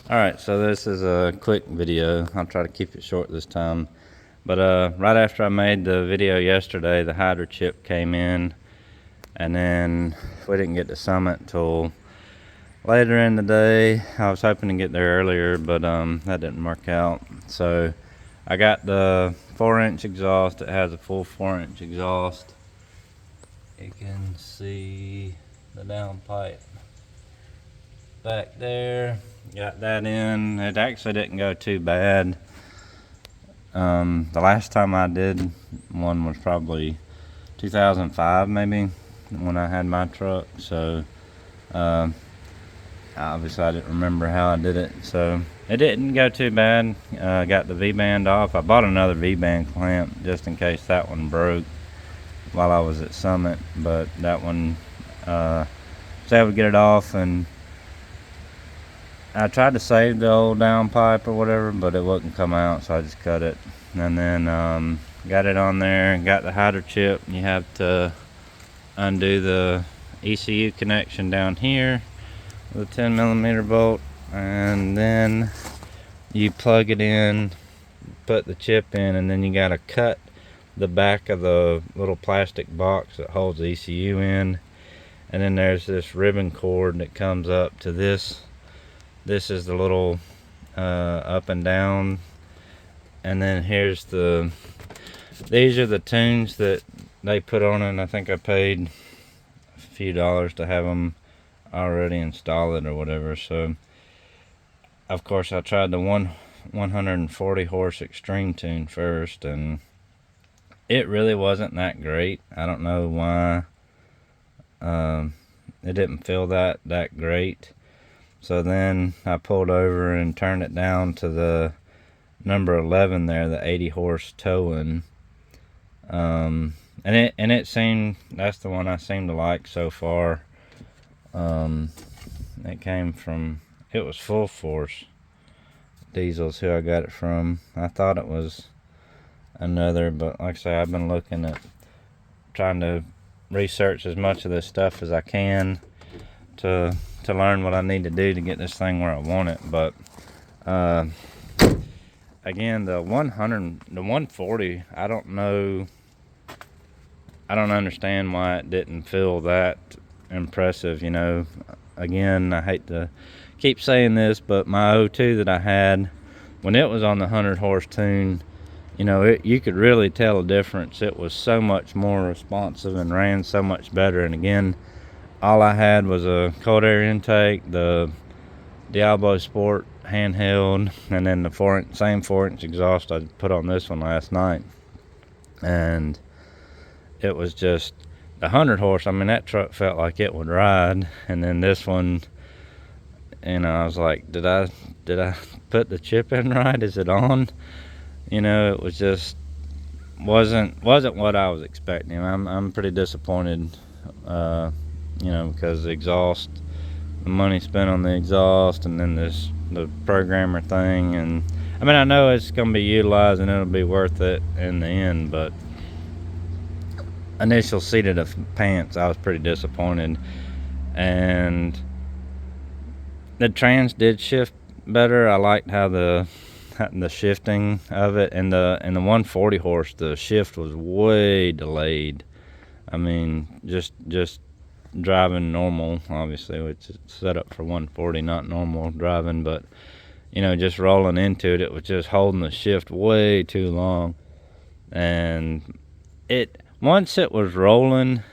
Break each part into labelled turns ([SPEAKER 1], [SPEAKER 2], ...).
[SPEAKER 1] Alright, so this is a quick video. I'll try to keep it short this time. But right after I made the video yesterday, the Hydra-chip came in, and then we didn't get to Summit till later in the day. I was hoping to get there earlier, but that didn't work out. So I got the 4-inch exhaust. It has a full 4-inch exhaust. You can see the downpipe back there. Got that in. It actually didn't go too bad. The last time I did one was probably 2005 maybe, when I had my truck. So obviously I didn't remember how I did it. So it didn't go too bad. Got the V-band off. I bought another V-band clamp just in case that one broke while I was at Summit, but that one was able to get it off. And I tried to save the old downpipe or whatever, but it wouldn't come out, so I just cut it. And then got it on there, got the Hydra-chip. You have to undo the ECU connection down here with a 10mm bolt, and then you plug it in, put the chip in, and then you got to cut the back of the little plastic box that holds the ECU in. And then there's this ribbon cord that comes up to this. This is the little up and down, and then here's these are the tunes that they put on it. And I think I paid a few dollars to have them already installed or whatever. So of course I tried the 140 horse extreme tune first, and it really wasn't that great. I don't know why it didn't feel that great. So then I pulled over and turned it down to the number 11 there, the 80 horse towing. And it seemed, that's the one I seem to like so far. It came from, it was Full Force Diesels who I got it from. I thought it was another, but like I say, I've been looking at trying to research as much of this stuff as I can to learn what I need to do to get this thing where I want it. But again, the 140, I don't know, I don't understand why it didn't feel that impressive, you know. Again, I hate to keep saying this, but my O2 that I had when it was on the 100 horse tune, you know, you could really tell a difference. It was so much more responsive and ran so much better. And again, all I had was a cold air intake, the Diablo Sport handheld, and then the same 4-inch exhaust I put on this one last night. And it was just the 100 horse. I mean, that truck felt like it would ride. And then this one, you know, I was like, did I put the chip in right? Is it on? You know, it was just wasn't what I was expecting. I'm pretty disappointed. You know, because the exhaust, the money spent on the exhaust, and then the programmer thing. And I mean, I know it's going to be utilized and it'll be worth it in the end, but initial seat of the pants, I was pretty disappointed. And the trans did shift better. I liked how the shifting of it, and the 140 horse, the shift was way delayed. I mean, just driving normal, obviously, which is set up for 140, not normal driving, but you know, just rolling into it, it was just holding the shift way too long. And once it was rolling,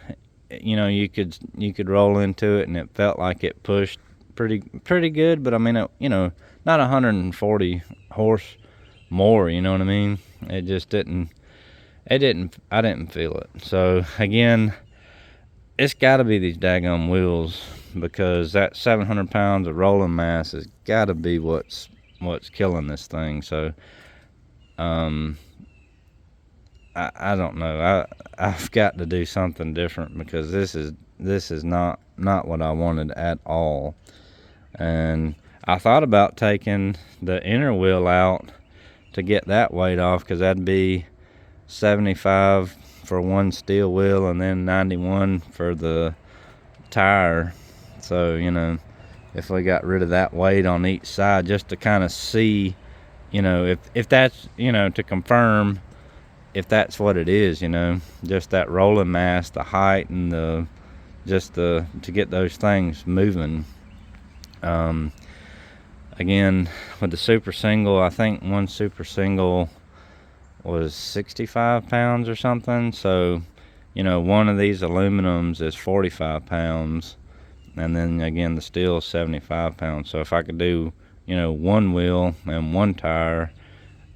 [SPEAKER 1] you know, you could roll into it and it felt like it pushed pretty good. But I mean, you know, not 140 horse more, you know what I mean? It just didn't, I didn't feel it. So again, it's got to be these daggone wheels, because that 700 pounds of rolling mass has got to be what's killing this thing. So I don't know. I've got to do something different, because this is not what I wanted at all. And I thought about taking the inner wheel out to get that weight off, because that'd be 75 for one steel wheel and then 91 for the tire. So, you know, if we got rid of that weight on each side, just to kind of see, you know, if that's, you know, to confirm if that's what it is, you know, just that rolling mass, the height, and to get those things moving. Again, with the super single, I think one super single was 65 pounds or something. So, you know, one of these aluminums is 45 pounds. And then again, the steel is 75 pounds. So if I could do, you know, one wheel and one tire,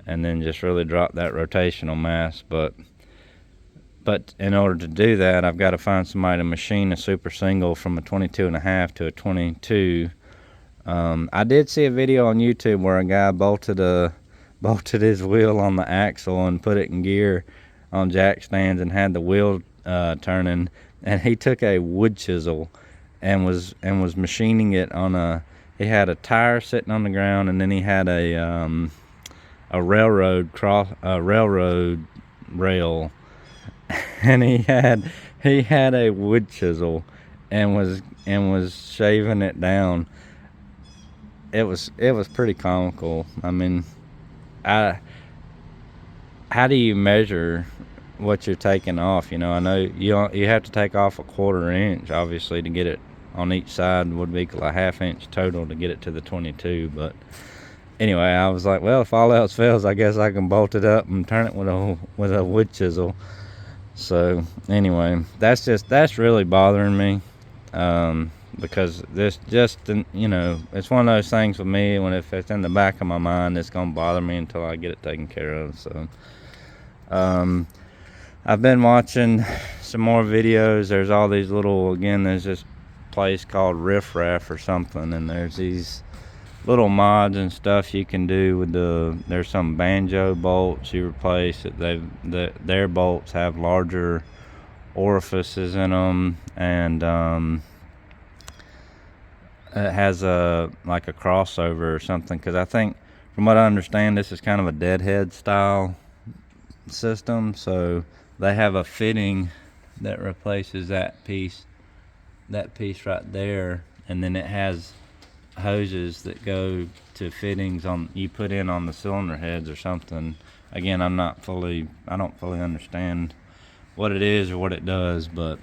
[SPEAKER 1] and then just really drop that rotational mass. But in order to do that, I've got to find somebody to machine a super single from a 22.5 to a 22. I did see a video on YouTube where a guy bolted his wheel on the axle and put it in gear on jack stands and had the wheel turning, and he took a wood chisel and was machining it on he had a tire sitting on the ground, and then he had a railroad rail, and he had a wood chisel and was shaving it down. It was pretty comical. I mean, how do you measure what you're taking off? You know, I know you have to take off a 1/4 inch, obviously, to get it on each side. Would equal a 1/2 inch total to get it to the 22. But anyway, I was like, well, if all else fails, I guess I can bolt it up and turn it with a wood chisel. So anyway, that's really bothering me, because this just, you know, it's one of those things with me, if it's in the back of my mind, it's gonna bother me until I get it taken care of. So I've been watching some more videos. There's all these there's this place called Riff Raff or something, and there's these little mods and stuff you can do with there's some banjo bolts you replace it. Their bolts have larger orifices in them, and it has like a crossover or something, because I think, from what I understand, this is kind of a deadhead style system. So they have a fitting that replaces that piece right there, and then it has hoses that go to fittings you put in on the cylinder heads or something. Again, I don't fully understand what it is or what it does, but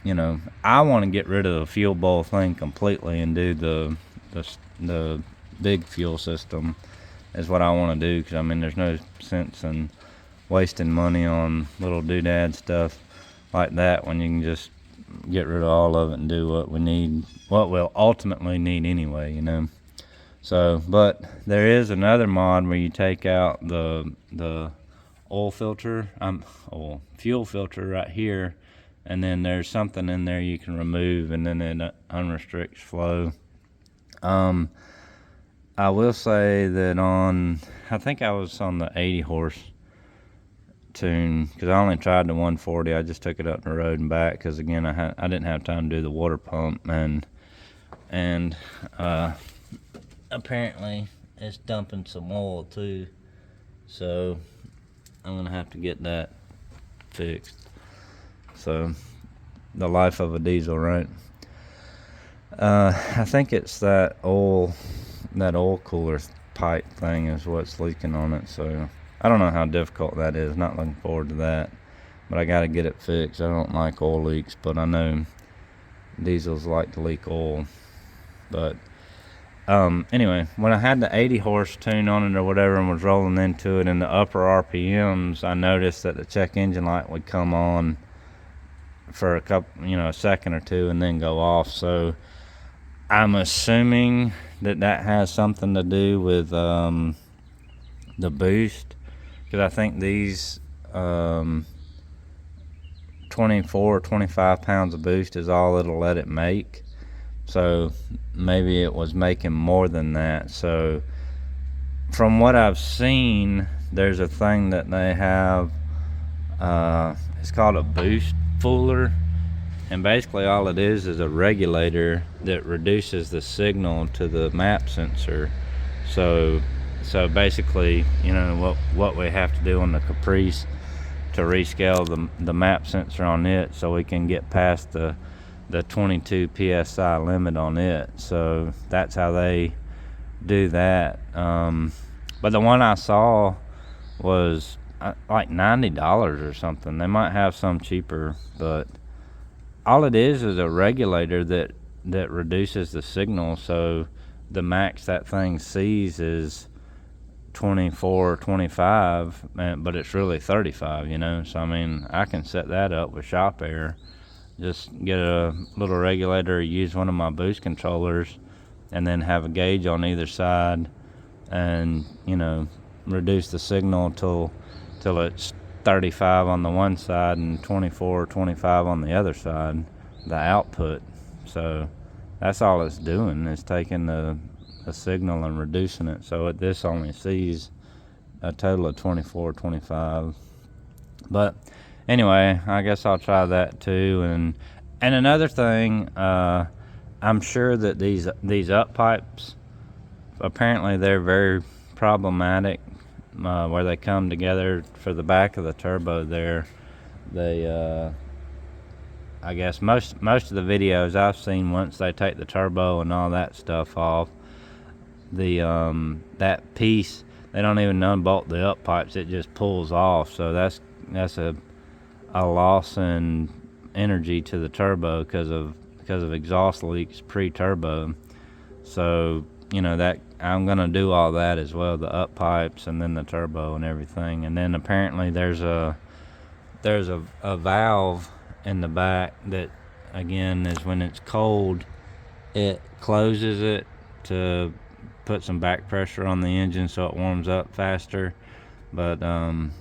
[SPEAKER 1] you know, I want to get rid of the fuel bowl thing completely and do the big fuel system is what I want to do, because I mean, there's no sense in wasting money on little doodad stuff like that when you can just get rid of all of it and do what we'll ultimately need anyway, you know. So, but there is another mod where you take out the fuel filter right here, and then there's something in there you can remove, and then it unrestricts flow. I will say that I think I was on the 80 horse tune, because I only tried the 140. I just took it up the road and back, because again, I didn't have time to do the water pump, and apparently it's dumping some oil too, so I'm gonna have to get that fixed. So the life of a diesel, right? I think it's that oil cooler pipe thing is what's leaking on it. So I don't know how difficult that is. Not looking forward to that, but I got to get it fixed. I don't like oil leaks, but I know diesels like to leak oil. But anyway, when I had the 80 horse tune on it or whatever and was rolling into it in the upper RPMs, I noticed that the check engine light would come on for a second or two and then go off. So I'm assuming that has something to do with the boost, because I think these 24 or 25 pounds of boost is all it'll let it make. So maybe it was making more than that. So from what I've seen, there's a thing that they have, it's called a boost fooler, and basically all it is a regulator that reduces the signal to the map sensor. So basically, you know, what we have to do on the Caprice to rescale the map sensor on it, so we can get past the the 22 psi limit on it. So that's how they do that. But the one I saw was like $90 or something. They might have some cheaper, but all it is a regulator that reduces the signal. So the max that thing sees is 24, 25, but it's really 35, you know. So I mean, I can set that up with shop air. Just get a little regulator, use one of my boost controllers, and then have a gauge on either side, and, you know, reduce the signal till it's 35 on the one side and 24 or 25 on the other side, the output. So that's all it's doing, is taking the signal and reducing it. So this only sees a total of 24, 25. But anyway, I guess I'll try that too. And another thing, I'm sure that these up pipes, apparently they're very problematic, where they come together for the back of the turbo there. They I guess most of the videos I've seen, once they take the turbo and all that stuff off, the that piece, they don't even unbolt the up pipes, it just pulls off. So that's a loss in energy to the turbo because of exhaust leaks pre-turbo. So, you know, that I'm gonna do all that as well, the up pipes and then the turbo and everything. And then apparently there's a valve in the back that, again, is when it's cold, it closes it to put some back pressure on the engine so it warms up faster. But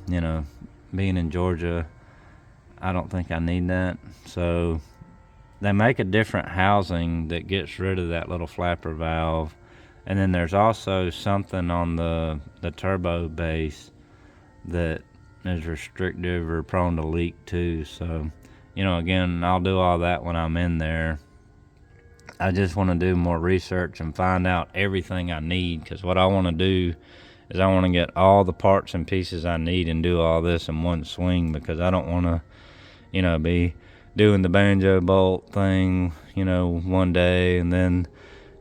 [SPEAKER 1] you know, being in Georgia, I don't think I need that. So they make a different housing that gets rid of that little flapper valve. And then there's also something on the turbo base that is restrictive or prone to leak too. So, you know, again, I'll do all that when I'm in there. I just want to do more research and find out everything I need, because what I want to do is I want to get all the parts and pieces I need and do all this in one swing, because I don't want to, you know, be doing the banjo bolt thing, you know, one day and then,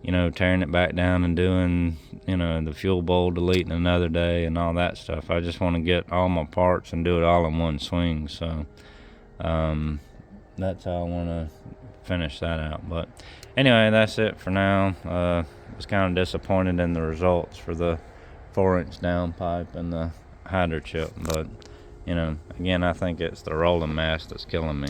[SPEAKER 1] you know, tearing it back down and doing, you know, the fuel bowl deleting another day and all that stuff. I just want to get all my parts and do it all in one swing. So that's how I want to finish that out. But anyway, that's it for now. Was kind of disappointed in the results for the 4-inch downpipe and the Hydra-chip, but, you know, again, I think it's the rolling mass that's killing me.